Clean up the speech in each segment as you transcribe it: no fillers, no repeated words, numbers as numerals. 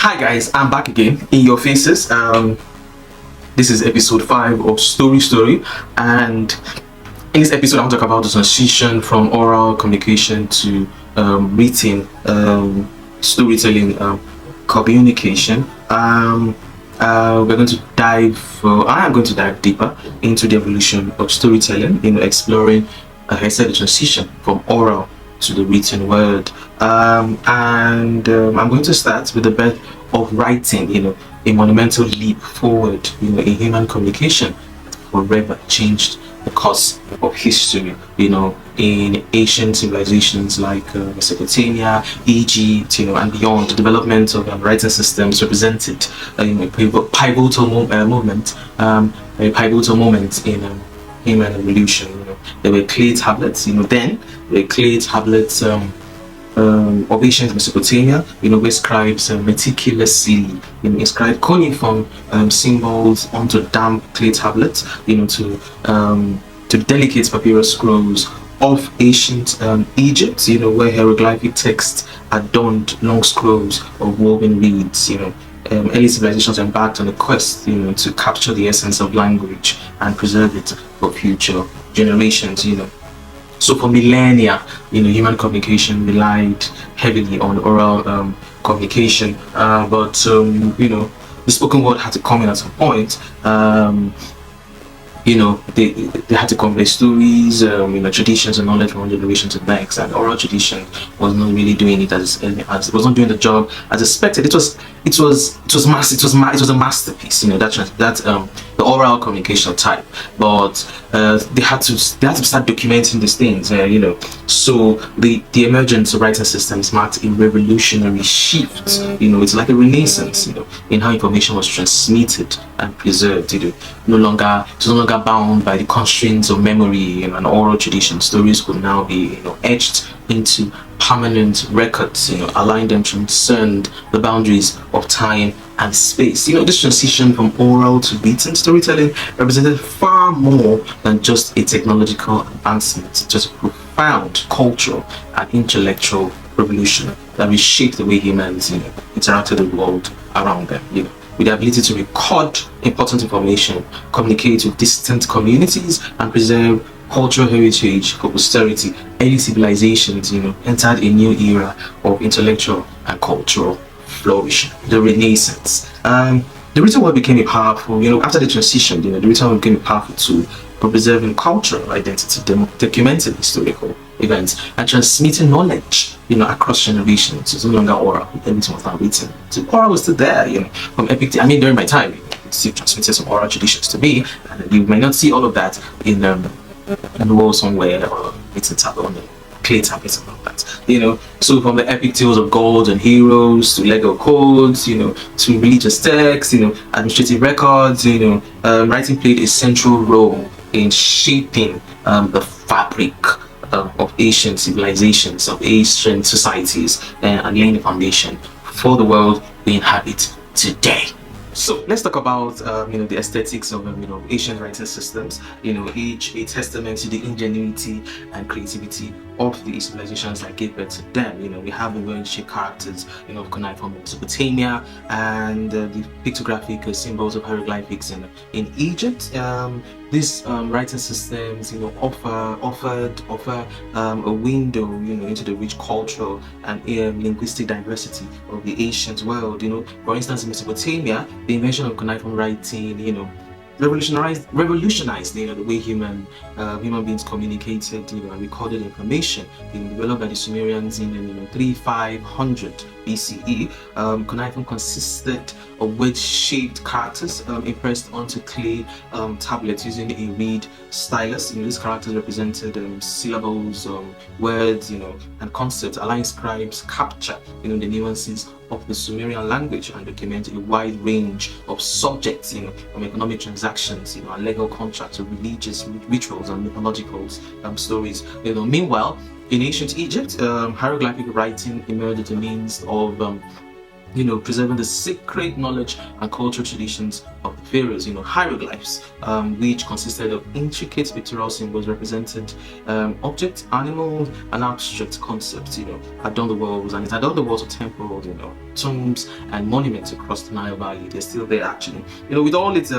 Hi guys, I'm back again in your faces. This is episode 5 of Story, and in this episode I want to talk about the transition from oral communication to written storytelling communication. We're going to I am going to dive deeper into the evolution of storytelling, exploring, I said, the transition from oral to the written word. I'm going to start with the birth of writing, a monumental leap forward, in human communication that forever changed the course of history, in ancient civilizations like Mesopotamia, Egypt, and beyond. The development of writing systems represented a pivotal movement, a pivotal moment in human evolution. There were clay tablets, then the clay tablets of ancient Mesopotamia, where scribes meticulously, inscribed cuneiform symbols onto damp clay tablets, to delicate papyrus scrolls of ancient Egypt, where hieroglyphic text adorned long scrolls of woven reeds. Early civilizations embarked on a quest, to capture the essence of language and preserve it for future generations. So for millennia, human communication relied heavily on oral communication, but the spoken word had to come in at some point. They had to convey stories, traditions and knowledge from one generation to the next, and oral tradition was not really doing it as it was not doing the job as expected. It was a masterpiece, the oral communication type, but they had to start documenting these things, So the emergence of writing systems marked a revolutionary shift. It's like a renaissance, in how information was transmitted and preserved. It was no longer bound by the constraints of memory and oral tradition. Stories could now be, etched into permanent records, allowing them to transcend the boundaries of time and space. This transition from oral to written storytelling represented far more than just a technological advancement, just a profound cultural and intellectual revolution that reshaped the way humans, interacted with the world around them. With the ability to record important information, communicate with distant communities, and preserve cultural heritage for posterity, early civilizations, entered a new era of intellectual and cultural flourishing, the Renaissance. The written word became a powerful, after the transition, the written word became a powerful tool for preserving cultural identity, documenting historical events, and transmitting knowledge, across generations. It's no longer oral, everything was now written. So oral was still there, from Epictetus. During my time, you still transmitted some oral traditions to me, and you might not see all of that in the wall somewhere, or written tablet on the clay tablets and all that. So from the epic tales of gods and heroes to legal codes, to religious texts, administrative records, writing played a central role in shaping the fabric of ancient civilizations, of ancient societies, and laying the foundation for the world we inhabit today. So let's talk about the aesthetics of ancient writing systems. Each a testament to the ingenuity and creativity of the civilizations that gave birth to them. We have the well-shaped characters, of cuneiform Mesopotamia, and the pictographic symbols of hieroglyphics in Egypt. These writing systems, offer a window, into the rich cultural and linguistic diversity of the ancient world. For instance, in Mesopotamia, the invention of cuneiform writing, revolutionized the way human beings communicated, and recorded information. Developed by the Sumerians in 3500 BCE. Cuneiform consisted of wedge-shaped characters impressed onto clay tablets using a reed stylus. These characters represented syllables, words, and concepts, allowing scribes capture the nuances of the Sumerian language and document a wide range of subjects, from economic transactions, and legal contracts to religious rituals and mythological stories. Meanwhile, in ancient Egypt, hieroglyphic writing emerged as a means of preserving the sacred knowledge and cultural traditions of the pharaohs. Hieroglyphs, which consisted of intricate pictorial symbols represented objects, animals, and abstract concepts. Adorned the walls, and it adorned the walls of temples, tombs, and monuments across the Nile Valley. They're still there, actually. With all its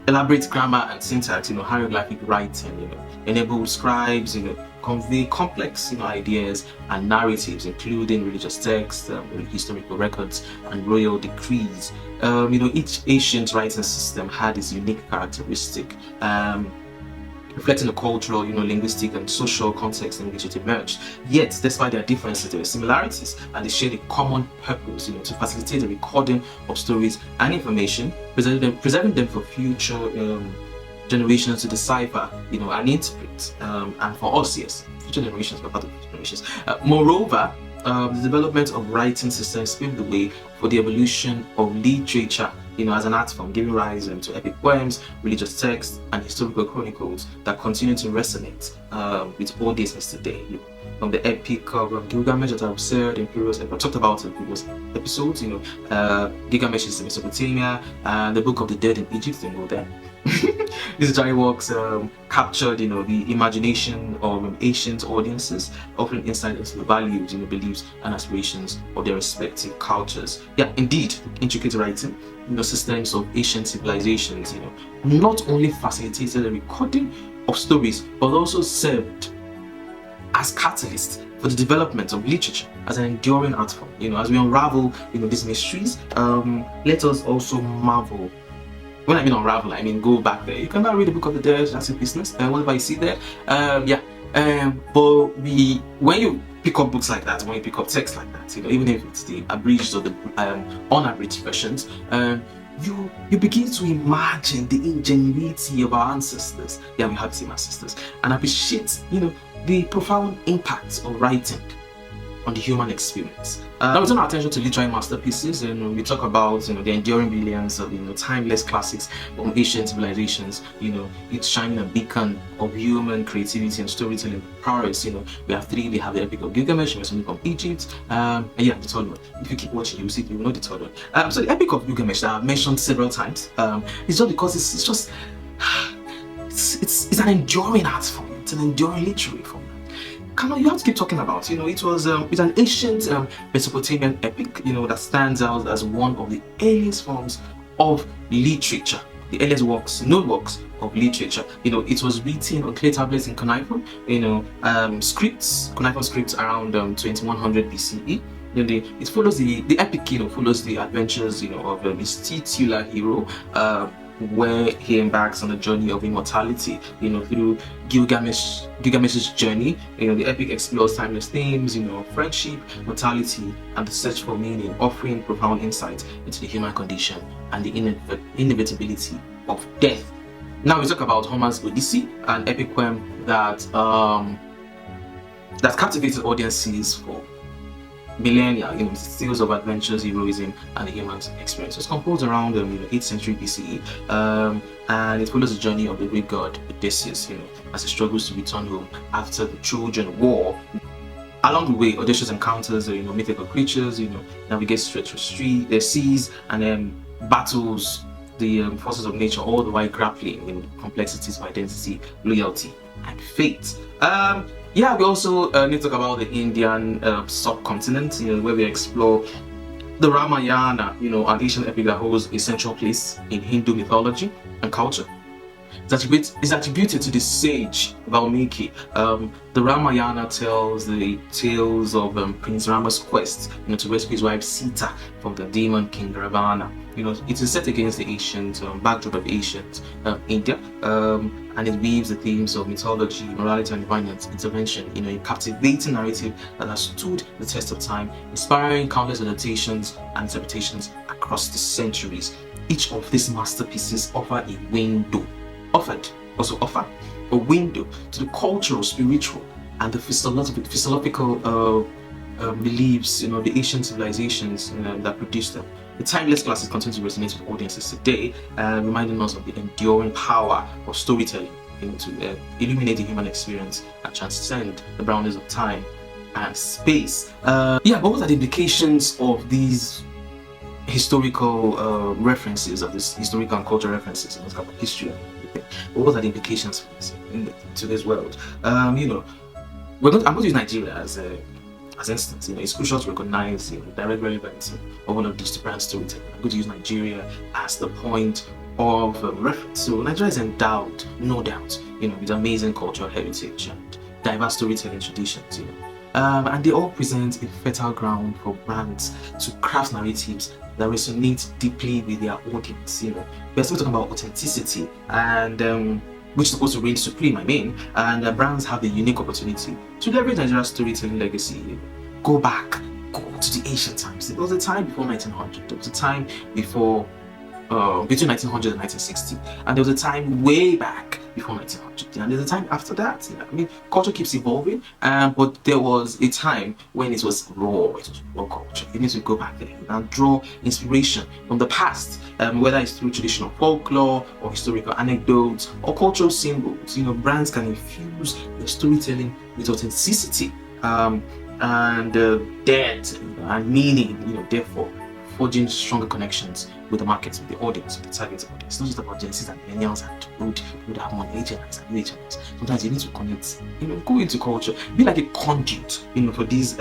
elaborate grammar and syntax, hieroglyphic writing, enabled scribes, convey complex, ideas and narratives, including religious texts, historical records, and royal decrees. Each ancient writing system had its unique characteristic, reflecting the cultural, linguistic, and social context in which it emerged. Yet, despite their differences, there were similarities, and they shared a common purpose, to facilitate the recording of stories and information, preserving them for future generations to decipher, and interpret, and for us, yes, future generations, but other generations. Moreover, the development of writing systems paved the way for the evolution of literature, as an art form, giving rise to epic poems, religious texts, and historical chronicles that continue to resonate with audiences today. From the epic of Gilgamesh that I've said in previous, I've talked about in previous episodes. Gilgamesh is in Mesopotamia, and the Book of the Dead in Egypt. There. These literary works captured, the imagination of ancient audiences, offering insight into the values, beliefs, and aspirations of their respective cultures. Yeah, indeed, intricate writing, systems of ancient civilizations, not only facilitated the recording of stories, but also served as catalysts for the development of literature as an enduring art form. As we unravel, these mysteries, let us also marvel. When I mean unravel, I mean go back there. You can now read the Book of the Dead, that's your business, and whatever you see there. But when you pick up books like that, when you pick up text like that, even if it's the abridged or the unabridged versions, you begin to imagine the ingenuity of our ancestors. Yeah, we have the same ancestors, and appreciate, the profound impact of writing on the human experience. Now we turn our attention to literary masterpieces, and we talk about the enduring brilliance of timeless classics from ancient civilizations. Each shining a beacon of human creativity and storytelling prowess. We have three. We have the Epic of Gilgamesh, from Egypt, and yeah, the third one. If you keep watching, you will know the third one. So the Epic of Gilgamesh that I've mentioned several times. It's just because it's an enduring art form. It's an enduring literary form. You have to keep talking about. It's an ancient Mesopotamian epic, that stands out as one of the earliest forms of literature, the earliest known works of literature. It was written on clay tablets in cuneiform, cuneiform scripts around 2100 BCE. It follows the epic, follows the adventures, of this titular hero, where he embarks on a journey of immortality, through Gilgamesh's journey. The epic explores timeless themes, friendship, mortality, and the search for meaning, offering profound insight into the human condition and the inevitability of death. Now we talk about Homer's Odyssey, an epic poem that captivated audiences for millennia. It's tales of adventures, heroism, and the human experience. It's composed around 8th century BCE, and it follows the journey of the Greek god Odysseus, as he struggles to return home after the Trojan War. Along the way, Odysseus encounters mythical creatures, navigates through the seas, and then battles the forces of nature, all the while grappling complexities of identity, loyalty, and fate. Yeah, we also need to talk about the Indian subcontinent, where we explore the Ramayana, an ancient epic that holds a central place in Hindu mythology and culture. It's attributed to the sage Valmiki. The Ramayana tells the tales of Prince Rama's quest, to rescue his wife Sita from the demon king Ravana. It is set against the ancient backdrop of ancient India, and it weaves the themes of mythology, morality, and divine intervention. A captivating narrative that has stood the test of time, inspiring countless adaptations and interpretations across the centuries. Each of these masterpieces offer a window to the cultural, spiritual, and the philosophical beliefs, the ancient civilizations that produced them. The timeless classics continue to resonate with audiences today, reminding us of the enduring power of storytelling, to illuminate the human experience and transcend the boundaries of time and space. But what are the implications of these historical references, of this historical and cultural references, and about history and everything. But what are the implications for this in today's world? I'm going to use Nigeria as instance. It's crucial to recognize direct relevance of one of these brand storytelling. I'm going to use Nigeria as the point of reference. So Nigeria is endowed, no doubt, with amazing cultural heritage and diverse storytelling traditions. And they all present a fertile ground for brands to craft narratives that resonate deeply with their audience. We're still talking about authenticity and which is supposed to reign supreme, and brands have the unique opportunity to leverage Nigeria's storytelling legacy. Go to the ancient times. There was a time before 1900. There was a time before between 1900 and 1960, and there was a time way back before 1900, and there's a time after that. Culture keeps evolving, but there was a time when it was raw. It was raw culture. You need to go back there and draw inspiration from the past, whether it's through traditional folklore or historical anecdotes or cultural symbols. Brands can infuse their storytelling with authenticity and depth and meaning. Therefore, forging stronger connections with the markets, with the audience, with the target audience. It's not just about Gen Zs and millennials and old that have money, HNIs and UHNIs. Sometimes you need to connect, go into culture, be like a conduit, for these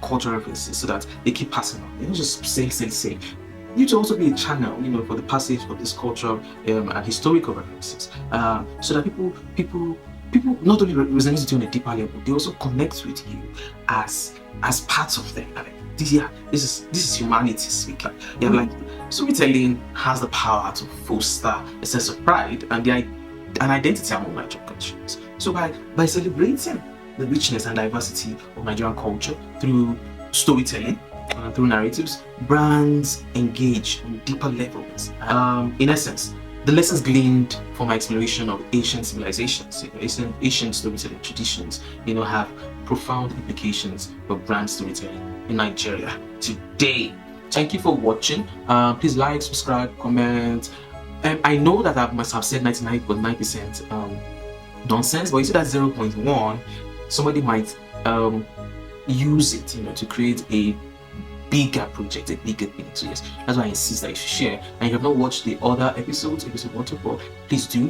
cultural references, so that they keep passing on. They don't just say. You need to also be a channel, for the passage of this cultural and historical references, so that people not only resonate with you on a deeper level, they also connect with you as part of them. This is humanity speaking. Storytelling has the power to foster a sense of pride and an identity among Nigerian consumers. So by celebrating the richness and diversity of Nigerian culture through storytelling, through narratives, brands engage on deeper levels. In essence, the lessons gleaned from my exploration of ancient civilizations, ancient storytelling traditions, have profound implications for brand storytelling in Nigeria today. Thank you for watching. Please like, subscribe, comment. I know that I must have said 99.9% nonsense, but you see that 0.1, somebody might use it, to create a bigger project, a bigger thing. So yes, that's why I insist that you should share. And if you have not watched the other episodes, episode 1 to 4, please do.